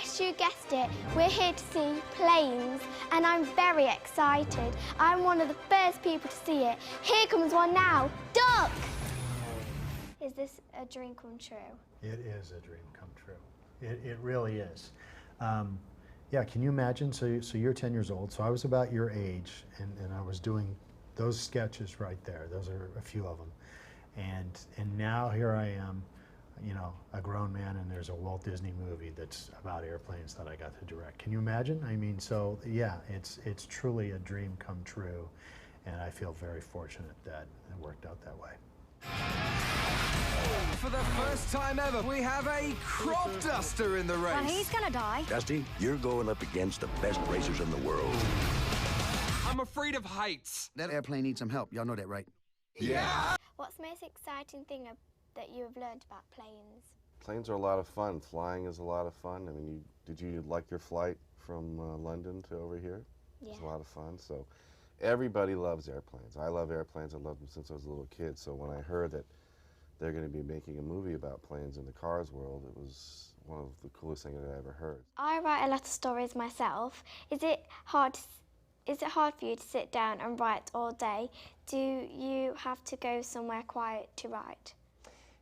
Yes, you guessed it. We're here to see planes, and I'm very excited. I'm one of the first people to see it. Here comes one now. Duck! Is this a dream come true? It is a dream come true. It really is. Yeah, can you imagine? So you're 10 years old, so I was about your age, and I was doing those sketches right there. Those are a few of them. And now here I am, you know, a grown man, and there's a Walt Disney movie that's about airplanes that I got to direct. Can you imagine? I mean, so yeah, it's truly a dream come true, and I feel very fortunate that it worked out that way. For the first time ever, we have a crop duster in the race. And he's gonna die. Dusty, you're going up against the best racers in the world. I'm afraid of heights. That airplane needs some help. Y'all know that, right? Yeah. What's the most exciting thing that you have learned about planes? Planes are a lot of fun. Flying is a lot of fun. I mean, did you like your flight from London to over here? Yeah. It's a lot of fun. So everybody loves airplanes. I love airplanes. I loved them since I was a little kid. So when I heard that they're going to be making a movie about planes in the Cars world, it was one of the coolest things that I ever heard. I write a lot of stories myself. Is it hard for you to sit down and write all day? Do you have to go somewhere quiet to write?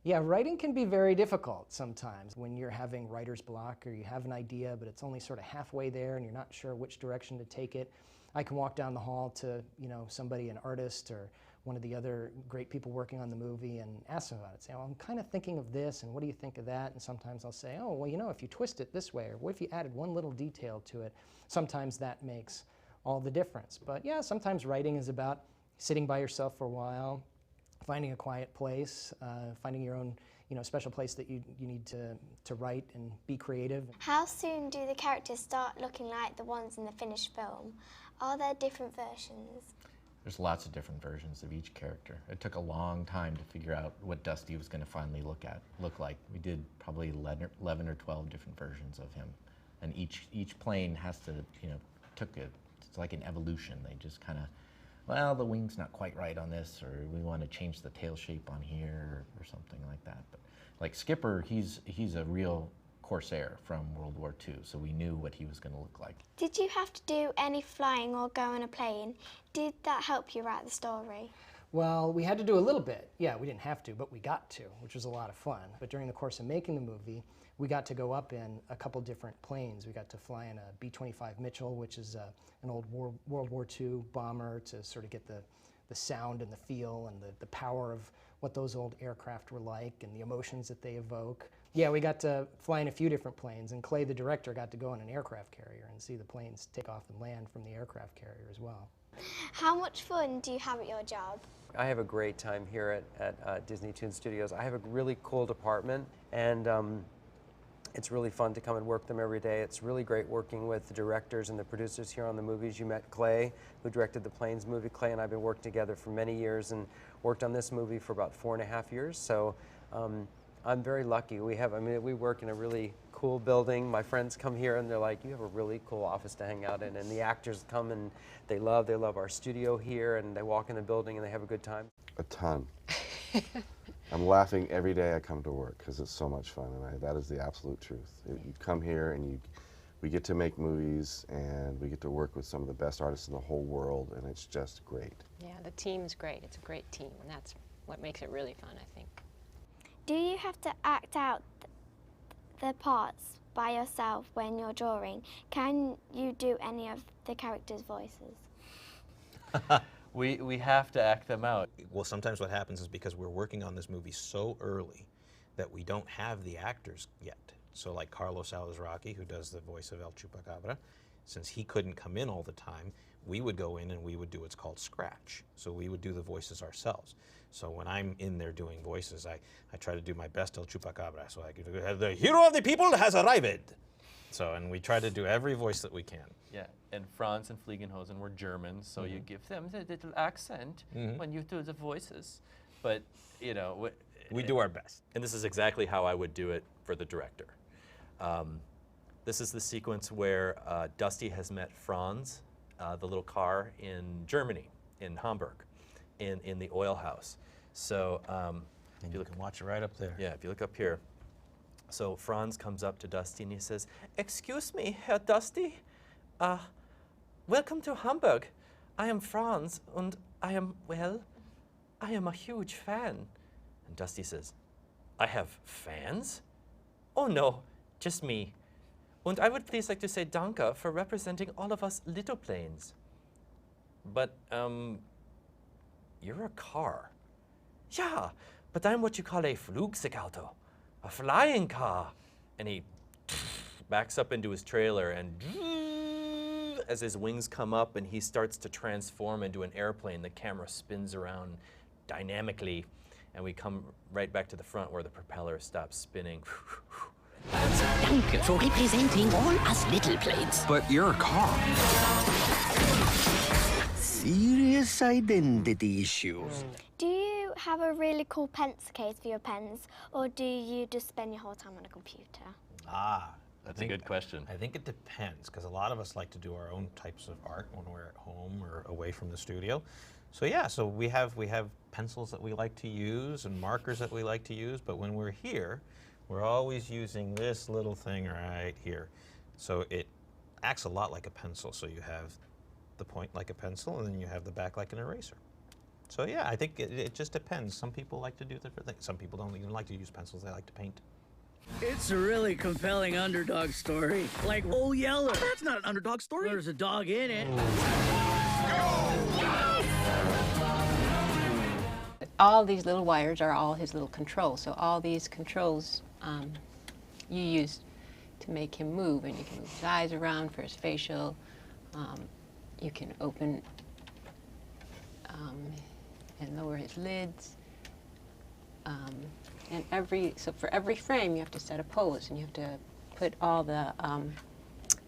Yeah, writing can be very difficult sometimes when you're having writer's block or you have an idea but it's only sort of halfway there and you're not sure which direction to take it. I can walk down the hall to, you know, somebody, an artist or one of the other great people working on the movie and ask them about it. Say, oh, I'm kind of thinking of this, and what do you think of that? And sometimes I'll say, oh, well, you know, if you twist it this way, or what if you added one little detail to it? Sometimes that makes all the difference. But yeah, sometimes writing is about sitting by yourself for a while, finding a quiet place, finding your own, you know, special place that you need to write and be creative. How soon do the characters start looking like the ones in the finished film? Are there different versions? There's lots of different versions of each character. It took a long time to figure out what Dusty was going to finally look like. We did probably 11 or 12 different versions of him, and each plane has to, you know, it's like an evolution. They just kind of, well, the wing's not quite right on this, or we want to change the tail shape on here, or something like that. But like Skipper, he's a real Corsair from World War II, so we knew what he was going to look like. Did you have to do any flying or go on a plane? Did that help you write the story? Well, we had to do a little bit. Yeah, we didn't have to, but we got to, which was a lot of fun. But during the course of making the movie, we got to go up in a couple different planes. We got to fly in a B-25 Mitchell, which is an old World War II bomber, to sort of get the sound and the feel and the power of what those old aircraft were like and the emotions that they evoke. Yeah, we got to fly in a few different planes, and Clay, the director, got to go on an aircraft carrier and see the planes take off and land from the aircraft carrier as well. How much fun do you have at your job? I have a great time here at DisneyToon Studios. I have a really cool department, and it's really fun to come and work them every day. It's really great working with the directors and the producers here on the movies. You met Clay, who directed the Planes movie. Clay and I have been working together for many years and worked on this movie for about 4.5 years. So I'm very lucky. We work in a really cool building. My friends come here and they're like, you have a really cool office to hang out in. And the actors come and they love our studio here, and they walk in the building and they have a good time. A ton. I'm laughing every day I come to work because it's so much fun, and that is the absolute truth. You come here and we get to make movies, and we get to work with some of the best artists in the whole world, and it's just great. Yeah, the team's great. It's a great team, and that's what makes it really fun, I think. Do you have to act out the parts by yourself when you're drawing? Can you do any of the characters' voices? We have to act them out. Well, sometimes what happens is because we're working on this movie so early that we don't have the actors yet. So like Carlos Alazraqui, who does the voice of El Chupacabra, since he couldn't come in all the time, we would go in and we would do what's called scratch. So we would do the voices ourselves. So when I'm in there doing voices, I try to do my best El Chupacabra. So I could do, the hero of the people has arrived. So, and we try to do every voice that we can. Yeah, and Franz and Fliegenhosen were Germans, so you give them the little accent when you do the voices. But, you know, we do our best. And this is exactly how I would do it for the director. This is the sequence where Dusty has met Franz, the little car in Germany, in Hamburg, in the oil house. So and you can watch it right up there. Yeah, if you look up here, So Franz comes up to Dusty and he says, "Excuse me, Herr Dusty. Welcome to Hamburg. I am Franz and I am a huge fan." And Dusty says, "I have fans? Oh no, just me. And I would please like to say danke for representing all of us little planes." "But, you're a car." "Yeah, but I'm what you call a Flugzeugauto, a flying car." And he backs up into his trailer and as his wings come up and he starts to transform into an airplane, the camera spins around dynamically and we come right back to the front where the propeller stops spinning. Danke for representing all us little planes. But you're a car. Serious identity issues. Do you have a really cool pencil case for your pens, or do you just spend your whole time on a computer? That's a good question. I think it depends, because a lot of us like to do our own types of art when we're at home or away from the studio. So yeah, so we have pencils that we like to use and markers that we like to use, but when we're here, we're always using this little thing right here. So it acts a lot like a pencil. So you have the point like a pencil, and then you have the back like an eraser. So yeah, I think it just depends. Some people like to do different things. Some people don't even like to use pencils, they like to paint. It's a really compelling underdog story. Like Old Yeller. That's not an underdog story. There's a dog in it. All these little wires are all his little controls. So all these controls you use to make him move, and you can move his eyes around for his facial. You can open and lower his lids. And so for every frame, you have to set a pose, and you have to put all the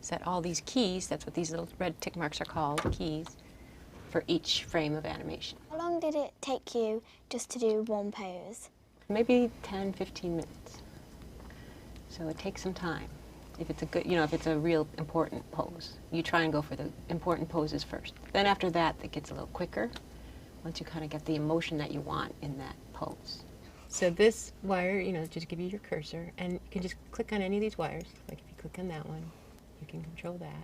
set all these keys. That's what these little red tick marks are called, keys, for each frame of animation. How long did it take you just to do one pose? Maybe 10, 15 minutes. So it takes some time. If it's a good, if it's a real important pose, you try and go for the important poses first. Then after that, it gets a little quicker once you kind of get the emotion that you want in that pose. So this wire, just give you your cursor, and you can just click on any of these wires. Like if you click on that one, you can control that.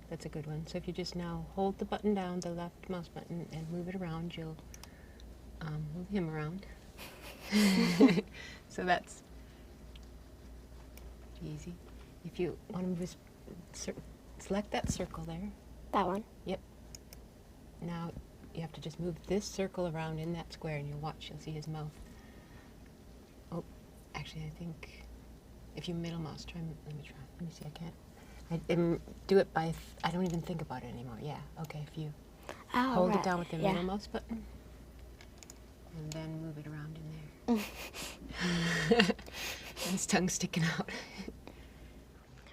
That's a good one. So if you just now hold the button down, the left mouse button, and move it around, you'll move him around. So that's easy. If you want to move his, select that circle there. That one? Yep. Now you have to just move this circle around in that square, and you'll watch, you'll see his mouth. Oh, actually, I think if you middle mouse, let me see, I can't. I do it by, I don't even think about it anymore. Yeah, okay, if you hold it down with the middle mouse button, and then move it around in there. And his tongue sticking out.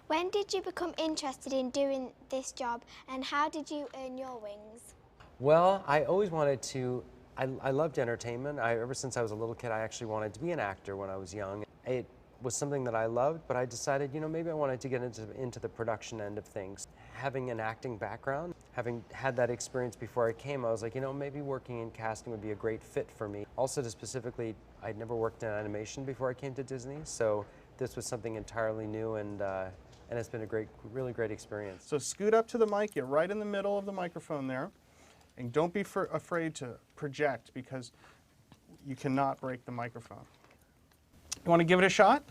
When did you become interested in doing this job, and how did you earn your wings? Well, I always wanted to, I loved entertainment. Ever since I was a little kid, I actually wanted to be an actor when I was young. It was something that I loved, but I decided, maybe I wanted to get into the production end of things. Having an acting background, having had that experience before I came, I was like, maybe working in casting would be a great fit for me. Also, specifically, I'd never worked in animation before I came to Disney, so this was something entirely new, and it's been a really great experience. So scoot up to the mic, get right in the middle of the microphone there, and don't be afraid to project, because you cannot break the microphone. You want to give it a shot?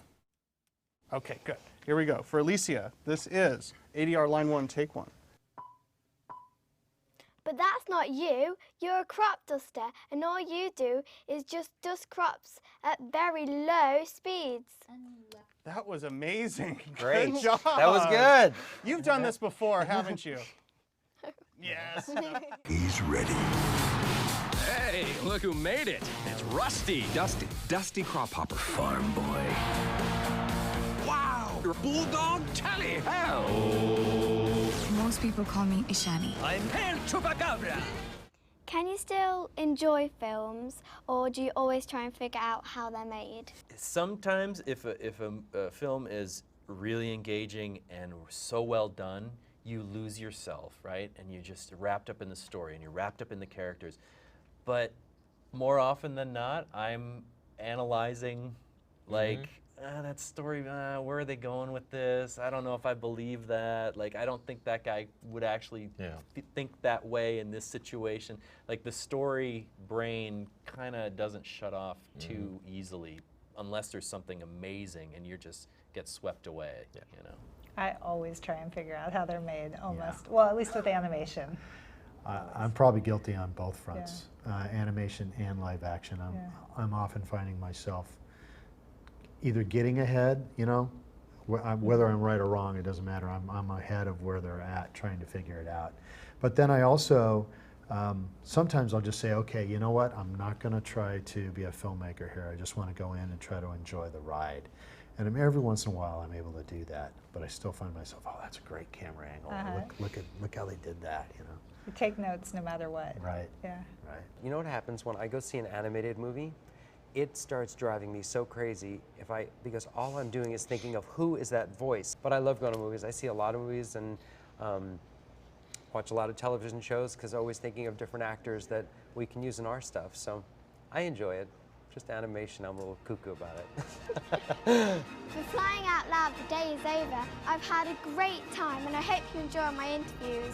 Okay, good. Here we go. For Elicia, this is ADR line 1, take 1. But that's not you. You're a crop duster, and all you do is just dust crops at very low speeds. That was amazing. Great. Good job. That was good. You've done this before, haven't you? Yes. He's ready. Hey, look who made it. It's Rusty. Dusty Crop Hopper. Farm boy. Wow, you're Bulldog Tally Hell. Most people call me Ishani. I'm Hail Chupacabra. Can you still enjoy films, or do you always try and figure out how they're made? Sometimes if a film is really engaging and so well done, you lose yourself, right? And you're just wrapped up in the story, and you're wrapped up in the characters. But more often than not, I'm analyzing like that story, where are they going with this? I don't know if I believe that. Like, I don't think that guy would actually think that way in this situation. Like, the story brain kind of doesn't shut off too easily unless there's something amazing and you just get swept away, you know. I always try and figure out how they're made, almost. Well, at least with animation. I'm probably guilty on both fronts, animation and live action. I'm often finding myself either getting ahead, you know, whether I'm right or wrong, it doesn't matter. I'm ahead of where they're at, trying to figure it out. But then I also, sometimes I'll just say, okay, you know what, I'm not going to try to be a filmmaker here. I just want to go in and try to enjoy the ride. And every once in a while I'm able to do that, but I still find myself, oh, that's a great camera angle. Look how they did that, you know. You take notes no matter what. Right. Yeah. Right. You know what happens when I go see an animated movie? It starts driving me so crazy because all I'm doing is thinking of who is that voice. But I love going to movies. I see a lot of movies and watch a lot of television shows because always thinking of different actors that we can use in our stuff. So I enjoy it. Just animation, I'm a little cuckoo about it. For Flying Out Loud, the day is over. I've had a great time and I hope you enjoy my interviews.